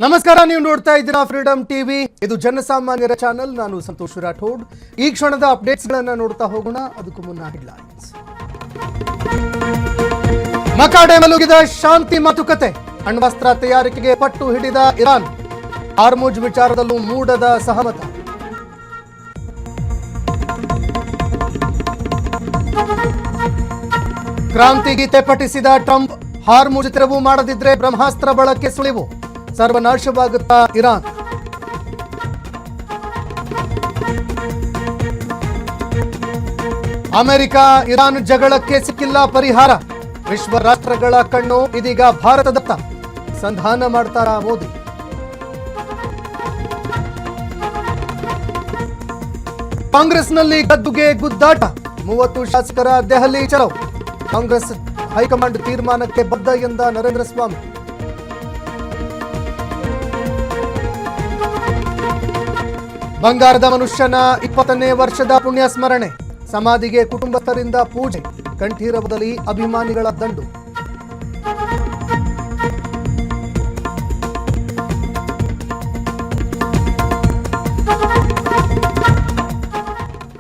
ನಮಸ್ಕಾರ, ನೀವು ನೋಡ್ತಾ ಇದ್ದೀರಾ ಫ್ರೀಡಂ ಟಿವಿ. ಇದು ಜನಸಾಮಾನ್ಯರ ಚಾನೆಲ್. ನಾನು ಸಂತೋಷ್ ರಾಠೋಡ್. ಈ ಕ್ಷಣದ ಅಪ್ಡೇಟ್ಸ್ ಗಳನ್ನ ನೋಡ್ತಾ ಹೋಗೋಣ. ಅದಕ್ಕೂ ಮುನ್ನ ಹೆಡ್ಲೈನ್ಸ್. ಮಕಾಡೆ ಮಲಗಿದ ಶಾಂತಿ ಮಾತುಕತೆ, ಅಣ್ವಸ್ತ್ರ ತಯಾರಿಕೆಗೆ ಪಟ್ಟು ಹಿಡಿದ ಇರಾನ್, ಹಾರ್ಮುಜ್ ವಿಚಾರದಲ್ಲೂ ಮೂಡದ ಸಹಮತ. ಕ್ರಾಂತಿ ಗೀತೆ ಪಠಿಸಿದ ಟ್ರಂಪ್, ಹಾರ್ಮುಜ್ ತೆರವು ಮಾಡದಿದ್ರೆ ಬ್ರಹ್ಮಾಸ್ತ್ರ ಬಳಕೆ ಸುಳಿವು, ಸರ್ವನಾಶವಾಗುತ್ತಾ ಇರಾನ್. ಅಮೆರಿಕ ಇರಾನ್ ಜಗಳಕ್ಕೆ ಸಿಕ್ಕಿಲ್ಲ ಪರಿಹಾರ, ವಿಶ್ವ ರಾಷ್ಟ್ರಗಳ ಕಣ್ಣು ಇದೀಗ ಭಾರತದತ್ತ, ಸಂಧಾನ ಮಾಡ್ತಾರಾ ಮೋದಿ. ಕಾಂಗ್ರೆಸ್ನಲ್ಲಿ ಗದ್ದುಗೆ ಗುದ್ದಾಟ, 30 ಶಾಸಕರ ದೆಹಲಿ ಚಲೋ, ಕಾಂಗ್ರೆಸ್ ಹೈಕಮಾಂಡ್ ತೀರ್ಮಾನಕ್ಕೆ ಬದ್ಧ ಎಂದ ನರೇಂದ್ರ ಸ್ವಾಮಿ. ಬಂಗಾರದ ಮನುಷ್ಯನ 20ನೇ ವರ್ಷದ ಪುಣ್ಯ ಸ್ಮರಣೆ, ಸಮಾಧಿಗೆ ಕುಟುಂಬಸ್ಥರಿಂದ ಪೂಜೆ, ಕಂಠೀರವದಲ್ಲಿ ಅಭಿಮಾನಿಗಳ ದಂಡು.